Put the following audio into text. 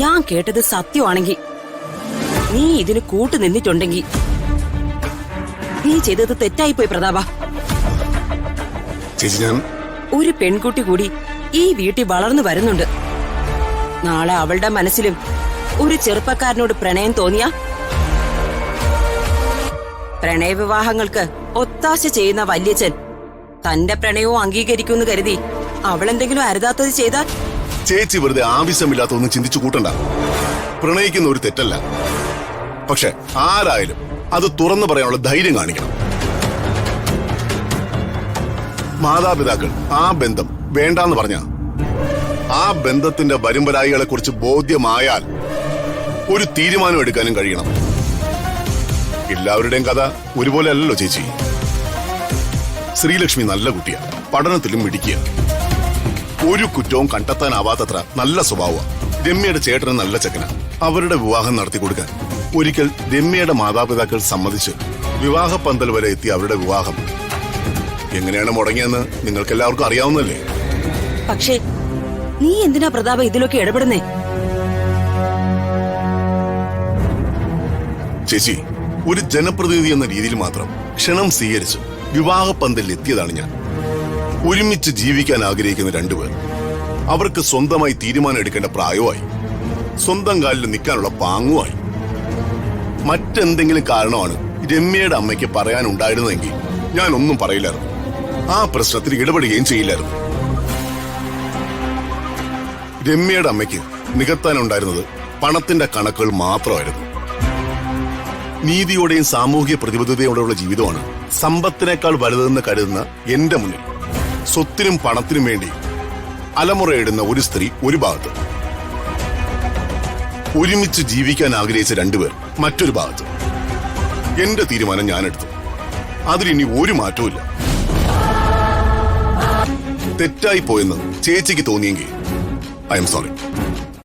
ഞാൻ കേട്ടത് സത്യമാണെങ്കിൽ നീ ഇതിന് കൂട്ടു നിന്നിട്ടുണ്ടെങ്കിൽ നീ ചെയ്തത് തെറ്റായിപ്പോയി പ്രതാപ. ചേച്ചി, ഞാൻ ഒരു പെൺകുട്ടി കൂടി ഈ വീട്ടിൽ വളർന്നു വരുന്നുണ്ട്. നാളെ അവളുടെ മനസ്സിലും ഒരു ചെറുപ്പക്കാരനോട് പ്രണയം തോന്നിയ പ്രണയവിവാഹങ്ങൾക്ക് ഒത്താശ ചെയ്യുന്ന വല്യച്ഛൻ തന്റെ പ്രണയവും അംഗീകരിക്കുമെന്ന് കരുതി അവളെന്തെങ്കിലും അരുതാത്തത് ചെയ്താൽ? ചേച്ചി വെറുതെ ആവശ്യമില്ലാത്തൊന്നും ചിന്തിച്ചു കൂട്ടണ്ട. പ്രണയിക്കുന്ന ഒരു തെറ്റല്ല, പക്ഷെ ആരായാലും അത് തുറന്നു പറയാനുള്ള ധൈര്യം കാണിക്കണം. മാതാപിതാക്കൾ ആ ബന്ധം വേണ്ടാന്ന് പറഞ്ഞ ആ ബന്ധത്തിന്റെ വരുംവരായികളെ കുറിച്ച് ബോധ്യമായാൽ ഒരു തീരുമാനം എടുക്കാനും കഴിയണം. എല്ലാവരുടെയും കഥ ഒരുപോലെ അല്ലല്ലോ ചേച്ചി. ശ്രീലക്ഷ്മി നല്ല കുട്ടിയാ, പഠനത്തിലും മിടിക്കുക, ഒരു കുറ്റവും കണ്ടെത്താനാവാത്തത്ര നല്ല സ്വഭാവമാണ്. രമ്യയുടെ ചേട്ടന് നല്ല ചെക്കന. അവരുടെ വിവാഹം നടത്തി കൊടുക്കാൻ ഒരിക്കൽ രമ്യയുടെ മാതാപിതാക്കൾ സമ്മതിച്ച് വിവാഹ പന്തൽ വരെ എത്തിയ അവരുടെ വിവാഹം എങ്ങനെയാണ് മുടങ്ങിയെന്ന് നിങ്ങൾക്ക് എല്ലാവർക്കും അറിയാവുന്നല്ലേ. പക്ഷേ നീ എന്തിനാ പ്രതാപ ഇതിലൊക്കെ ഇടപെടുന്നേ? ചേച്ചി, ഒരു ജനപ്രതിനിധി എന്ന രീതിയിൽ മാത്രം ക്ഷണം സ്വീകരിച്ച് വിവാഹ പന്തലിൽ എത്തിയതാണ് ഞാൻ. ഒരുമിച്ച് ജീവിക്കാൻ ആഗ്രഹിക്കുന്ന രണ്ടുപേർ, അവർക്ക് സ്വന്തമായി തീരുമാനം എടുക്കേണ്ട പ്രായമായി, സ്വന്തം കാലിൽ നിൽക്കാനുള്ള പാങ്ങുമായി. മറ്റെന്തെങ്കിലും കാരണമാണ് രമ്യയുടെ അമ്മയ്ക്ക് പറയാനുണ്ടായിരുന്നതെങ്കിൽ ഞാൻ ഒന്നും പറയില്ലായിരുന്നു, ആ പ്രശ്നത്തിൽ ഇടപെടുകയും ചെയ്യില്ലായിരുന്നു. രമ്യയുടെ അമ്മയ്ക്ക് നികത്താനുണ്ടായിരുന്നത് പണത്തിന്റെ കണക്കുകൾ മാത്രമായിരുന്നു. നീതിയോടെയും സാമൂഹിക പ്രതിബദ്ധതയോടെയുള്ള ജീവിതമാണ് സമ്പത്തിനേക്കാൾ വലുതെന്ന് കരുതുന്ന എന്റെ മുന്നിൽ സ്വത്തിനും പണത്തിനും വേണ്ടി അലമുറയിടുന്ന ഒരു സ്ത്രീ ഒരു ഭാഗത്ത്, ഒരുമിച്ച് ജീവിക്കാൻ ആഗ്രഹിച്ച രണ്ടുപേർ മറ്റൊരു ഭാഗത്ത്. എന്റെ തീരുമാനം ഞാനെടുത്തു, അതിലിനി ഒരു മാറ്റവുമില്ല. തെറ്റായി പോയെന്ന് ചേച്ചിക്ക് തോന്നിയെങ്കിൽ ഐ എം സോറി.